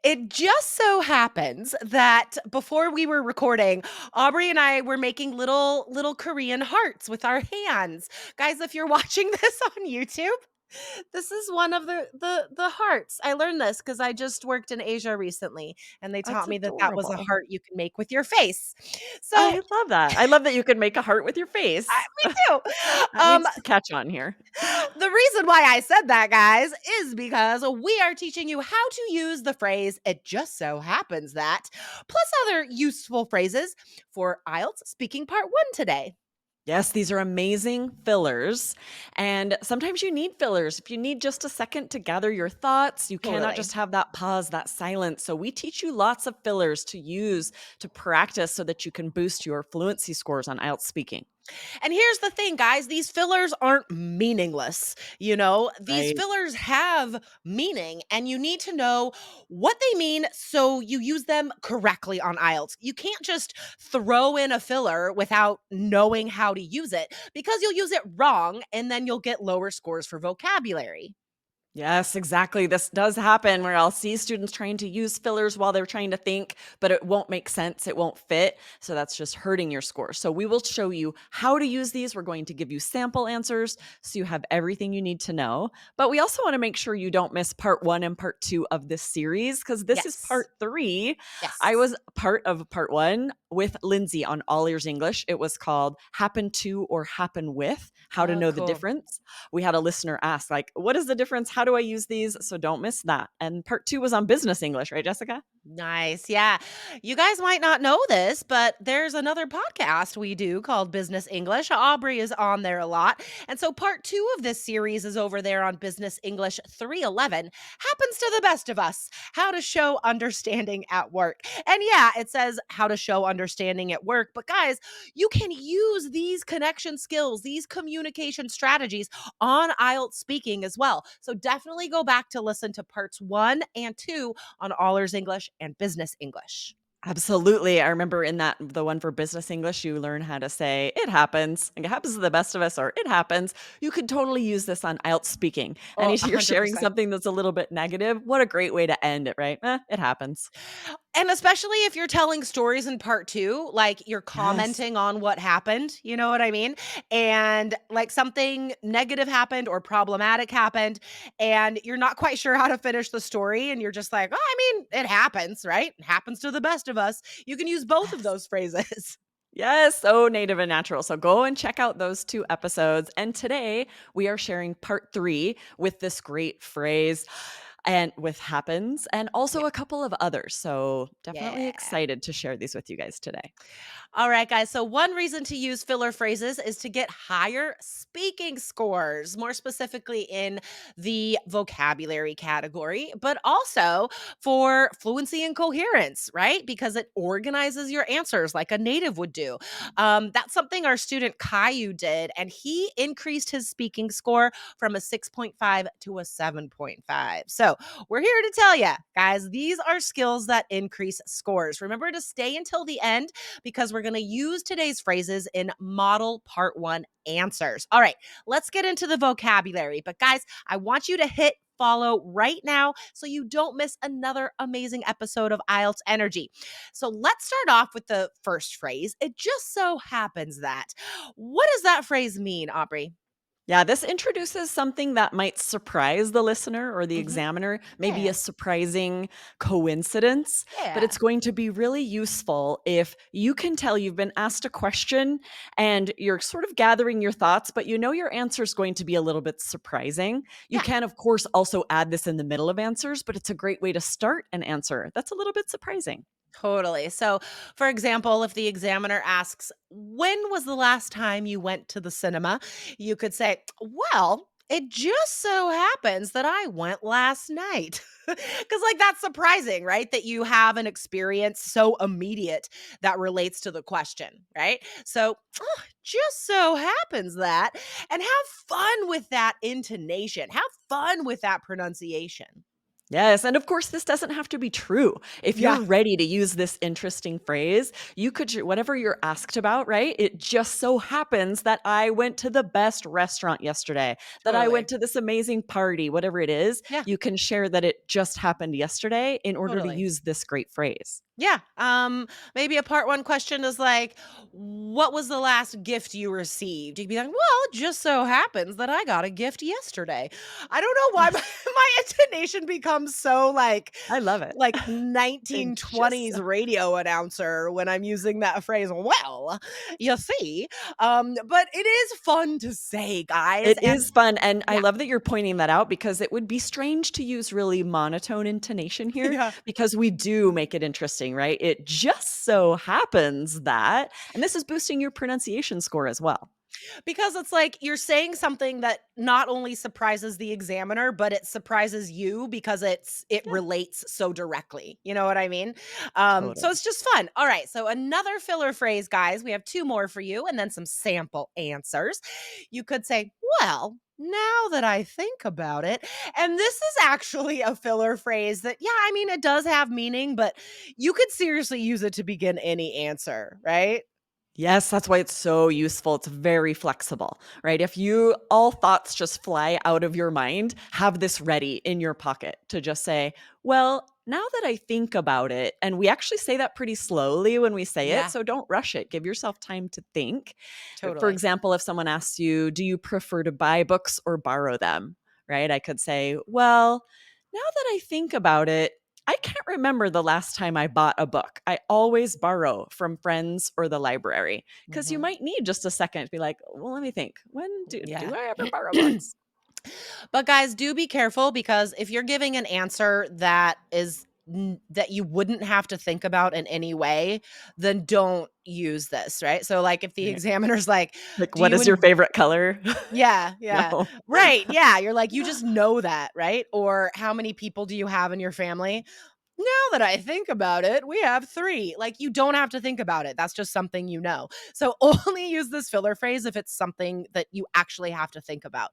It just so happens that before we were recording, Aubrey and I were making little Korean hearts with our hands. Guys, if you're watching this on YouTube, this is one of the hearts. I learned this because I just worked in Asia recently, and they That's taught me that that was a adorable. heart you can make with your face. So, I love that. I love that you can make a heart with your face. me too. That needs to catch on here. The reason why I said that, guys, is because we are teaching you how to use the phrase, it just so happens that, plus other useful phrases for IELTS Speaking Part 1 today. Yes, these are amazing fillers. And sometimes you need fillers. If you need just a second to gather your thoughts, you cannot Totally. just have that pause, that silence. So we teach you lots of fillers to use to practice so that you can boost your fluency scores on IELTS speaking. And here's the thing, guys, these fillers aren't meaningless. These Right. fillers have meaning, and you need to know what they mean so you use them correctly on IELTS. You can't just throw in a filler without knowing how to use it because you'll use it wrong and then you'll get lower scores for vocabulary. Yes, exactly. This does happen where I'll see students trying to use fillers while they're trying to think, but it won't make sense. It won't fit. So that's just hurting your score. So we will show you how to use these. We're going to give you sample answers so you have everything you need to know. But we also want to make sure you don't miss part 1 and part 2 of this series because this is Yes. part 3. I Yes. was part of part 1 with Lindsay on All Ears English. It was called Happen to or Happen with, How to Oh, Know the cool. Difference. We had a listener ask, like, what is the difference? How do I use these? So don't miss that. And part 2 was on business English, right, Jessica? Nice. Yeah. You guys might not know this, but there's another podcast we do called Business English. Aubrey is on there a lot. And so part 2 of this series is over there on Business English 311. Happens to the best of us. How to show understanding at work. And yeah, it says how to show understanding at work. But guys, you can use these connection skills, these communication strategies on IELTS speaking as well. So definitely go back to listen to parts 1 and 2 on All Ears English and Business English. Absolutely. I remember in that the one for business English, you learn how to say it happens. Like it happens to the best of us, or it happens. You could totally use this on IELTS speaking. And Oh, if you're sharing 100%. something that's a little bit negative, what a great way to end it, right? It happens. And especially if you're telling stories in part 2, like you're Yes. commenting on what happened, you know what I mean? And like something negative happened or problematic happened, and you're not quite sure how to finish the story. And you're just like, oh, I mean, it happens, right? It happens to the best of us. You can use both of Yes. those phrases. Yes, so native and natural. So go and check out those 2 episodes. And today we are sharing part 3 with this great phrase and with happens and Yeah. also a couple of others. So definitely Yeah. excited to share these with you guys today. All right, guys. So, one reason to use filler phrases is to get higher speaking scores, more specifically in the vocabulary category, but also for fluency and coherence, right? Because it organizes your answers like a native would do. That's something our student Caillou did, and he increased his speaking score from a 6.5 to a 7.5. So, we're here to tell you, guys, these are skills that increase scores. Remember to stay until the end because we're going to use today's phrases in model part 1 answers. All right, let's get into the vocabulary. But guys, I want you to hit follow right now so you don't miss another amazing episode of IELTS Energy. So let's start off with the first phrase. It just so happens that. What does that phrase mean, Aubrey? Yeah, this introduces something that might surprise the listener or the Hmm. examiner, maybe a Yeah. surprising coincidence, but Yeah. it's going to be really useful if you can tell you've been asked a question and you're sort of gathering your thoughts, but you know your answer is going to be a little bit surprising. You Yeah. can, of course, also add this in the middle of answers, but it's a great way to start an answer that's a little bit surprising. Totally. So, for example, if the examiner asks, when was the last time you went to the cinema? You could say, well, it just so happens that I went last night. Because, like, that's surprising, right? That you have an experience so immediate that relates to the question, right? So, just so happens that, and have fun with that intonation, have fun with that pronunciation. Yes, and of course, this doesn't have to be true. If Yeah, you're ready to use this interesting phrase, you could whatever you're asked about, right? It just so happens that I went to the best restaurant yesterday, that I totally. went to this amazing party, whatever it is, Yeah, you can share that it just happened yesterday in order to totally. use this great phrase. Yeah. Maybe a part one question is like, what was the last gift you received? You'd be like, well, it just so happens that I got a gift yesterday. I don't know why my, my intonation becomes so I love it. like It just 1920s radio announcer when I'm using that phrase. Well, you see. But it is fun to say, guys. It And is fun, and I yeah, love that you're pointing that out because it would be strange to use really monotone intonation here yeah. because we do make it interesting, right? It just so happens that and this is boosting your pronunciation score as well. Because it's like you're saying something that not only surprises the examiner, but it surprises you because it Yeah, relates so directly. You know what I mean? So totally. it's just fun. All right. So another filler phrase, guys. We have two more for you, and then some sample answers. You could say, "Well." Now that I think about it, and this is actually a filler phrase that, yeah, I mean, it does have meaning, but you could seriously use it to begin any answer, right? Yes, that's why it's so useful. It's very flexible, right? If you all thoughts just fly out of your mind, have this ready in your pocket to just say, well, now that I think about it, and we actually say that pretty slowly when we say it, Yeah, so don't rush it. Give yourself time to think. For totally. example, if someone asks you, do you prefer to buy books or borrow them? Right? I could say, well, now that I think about it, I can't remember the last time I bought a book. I always borrow from friends or the library because you Mhm. might need just a second to be like, well, let me think. When do Yeah. I ever borrow books? But guys, do be careful because if you're giving an answer that is that you wouldn't have to think about in any way, then don't use this, right? So like if the Right. examiner's like, Like, "Do what you is your en favorite color? yeah, yeah. No. Right, yeah, you're like, "You just know that," right? Or, "How many people do you have in your family?" Now that I think about it, we have 3. Like, you don't have to think about it. That's just something you know. So only use this filler phrase if it's something that you actually have to think about.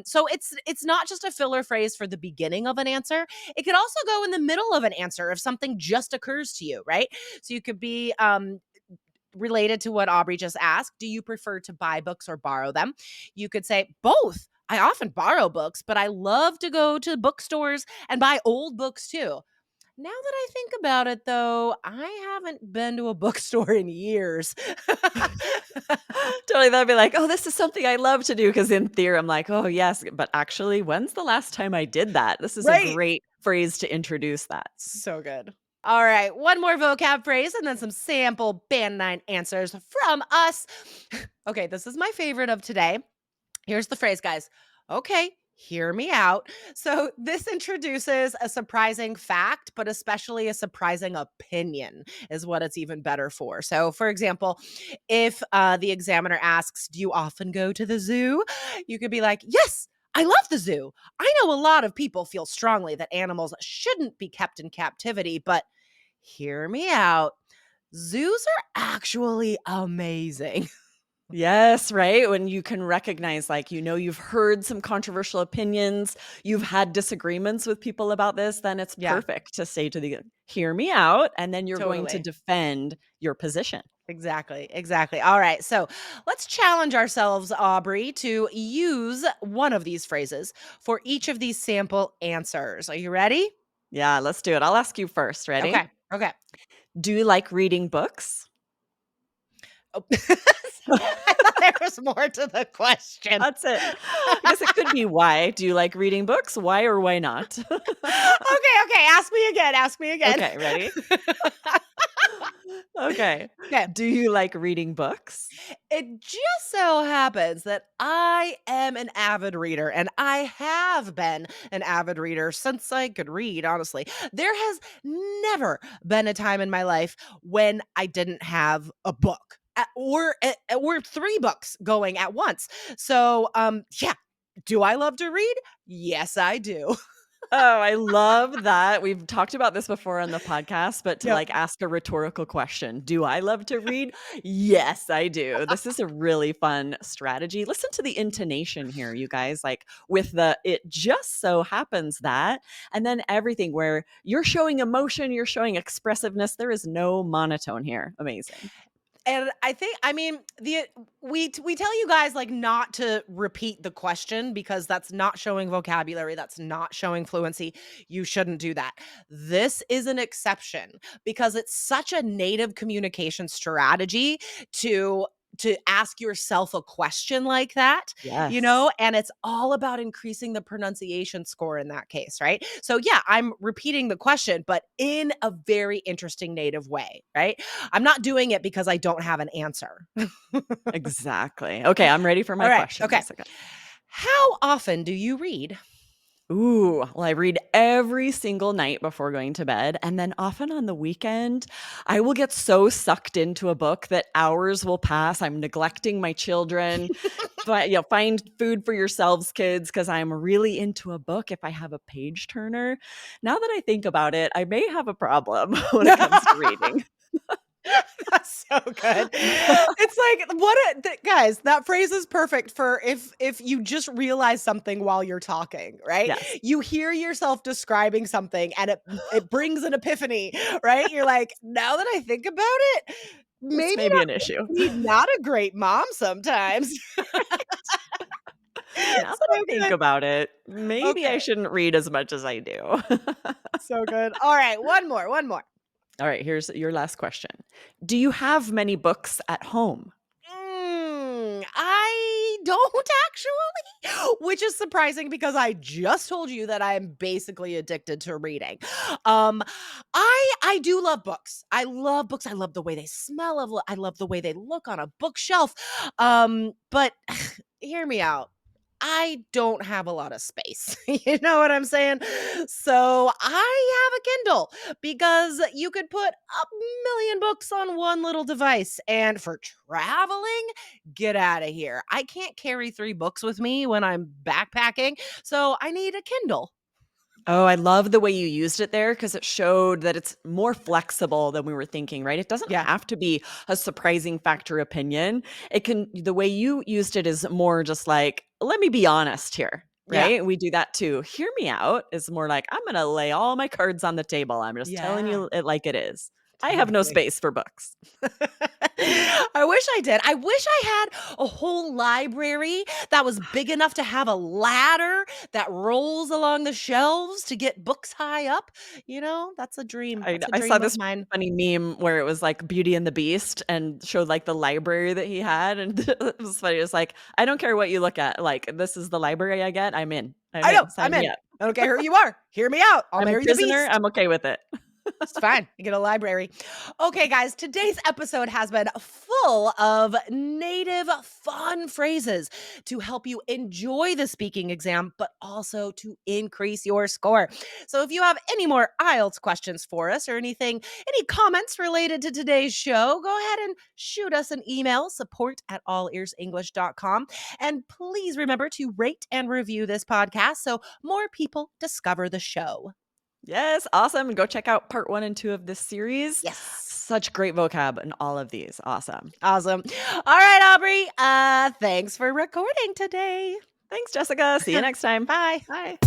So it's not just a filler phrase for the beginning of an answer. It could also go in the middle of an answer if something just occurs to you, right? So you could be related to what Aubrey just asked. Do you prefer to buy books or borrow them? You could say both. I often borrow books, but I love to go to bookstores and buy old books too. Now that I think about it, though, I haven't been to a bookstore in years. Totally. They'll be like, oh, this is something I love to do. Cause in theory, I'm like, oh, yes. But actually, when's the last time I did that? This is a Right. great phrase to introduce that. So good. All right, one more vocab phrase and then some sample band 9 answers from us. Okay, this is my favorite of today. Here's the phrase, guys. Okay, hear me out. So, this introduces a surprising fact, but especially a surprising opinion, is what it's even better for. So, for example, if the examiner asks, "Do you often go to the zoo?" You could be like, "Yes, I love the zoo. I know a lot of people feel strongly that animals shouldn't be kept in captivity, but hear me out. Zoos are actually amazing." Yes, right? When you can recognize, like, you've heard some controversial opinions, you've had disagreements with people about this, then it's Yeah, perfect to say to the hear me out, and then you're going to totally. defend your position. Exactly, exactly. All right. So let's challenge ourselves, Aubrey, to use one of these phrases for each of these sample answers. Are you ready? Yeah, let's do it. I'll ask you first. Ready? Okay. Okay. Do you like reading books? Oh. I thought there was more to the question. That's it. I guess it could be why. Do you like reading books? Why or why not? Okay. Okay. Ask me again. Ask me again. Okay, ready? Okay. Okay. Do you like reading books? It just so happens that I am an avid reader and I have been an avid reader since I could read, honestly. There has never been a time in my life when I didn't have a book or 3 books going at once. So, yeah, do I love to read? Yes, I do. Oh, I love that. We've talked about this before on the podcast, but to Yep. like ask a rhetorical question. Do I love to read? Yes, I do. This is a really fun strategy. Listen to the intonation here, you guys. Like with the it just so happens that, and then everything where you're showing emotion, you're showing expressiveness. There is no monotone here. Amazing. And I think, I mean, we tell you guys like not to repeat the question because that's not showing vocabulary, that's not showing fluency. You shouldn't do that. This is an exception because it's such a native communication strategy to ask yourself a question like that, Yes. and it's all about increasing the pronunciation score in that case, right? So yeah, I'm repeating the question but in a very interesting native way, right? I'm not doing it because I don't have an answer. Exactly. Okay, I'm ready for All my right. question, Okay. Jessica. How often do you read? Ooh, well, I read every single night before going to bed. And then often on the weekend, I will get so sucked into a book that hours will pass. I'm neglecting my children. Find food for yourselves, kids, because I'm really into a book if I have a page turner. Now that I think about it, I may have a problem when it comes to reading. That's so good. It's like guys, that phrase is perfect for if you just realize something while you're talking, right? Yes, You hear yourself describing something and it brings an epiphany, right? You're like, now that I think about it, this maybe may be an issue. I'm not a great mom sometimes. Now that So I think good. about it, maybe I Okay. shouldn't read as much as I do. So good. All right, one more, one more. All right, here's your last question. Do you have many books at home? I don't actually, which is surprising because I just told you that I'm basically addicted to reading. Um, I do love books. I love books. I love the way they smell. I love the way they look on a bookshelf. But hear me out. I don't have a lot of space. You know what I'm saying? So I have a Kindle because you could put a million books on one little device. And for traveling, get out of here. I can't carry 3 books with me when I'm backpacking, so I need a Kindle. Oh, I love the way you used it there because it showed that it's more flexible than we were thinking, right? It doesn't Yeah. have to be a surprising factor opinion. It can, the way you used it is more just like, let me be honest here, Yeah. right? We do that too. Hear me out is more like, I'm going to lay all my cards on the table. I'm just telling Yeah. you it like it is. I have no Totally. space for books. I wish I did. I wish I had a whole library that was big enough to have a ladder that rolls along the shelves to get books high up. That's a dream. That's a I saw dream of this mine. funny meme where it was like Beauty and the Beast and showed like the library that he had, and it was funny. It was like, I don't care what you look at, like this is the library I get. I'm in. I'm I know. in. I'm Sign me in. up. I don't care who you are. Hear me out. I'll I'm a marry the prisoner. beast. I'm okay with it. It's fine. You get a library. Okay, guys, today's episode has been full of native fun phrases to help you enjoy the speaking exam, but also to increase your score. So if you have any more IELTS questions for us or any comments related to today's show, go ahead and shoot us an email, support@allearsenglish.com. And please remember to rate and review this podcast so more people discover the show. Yes, awesome. And go check out part 1 and 2 of this series. Yes. Such great vocab in all of these. Awesome. Awesome. All right, Aubrey. Thanks for recording today. Thanks, Jessica. See you next time. Bye. Bye.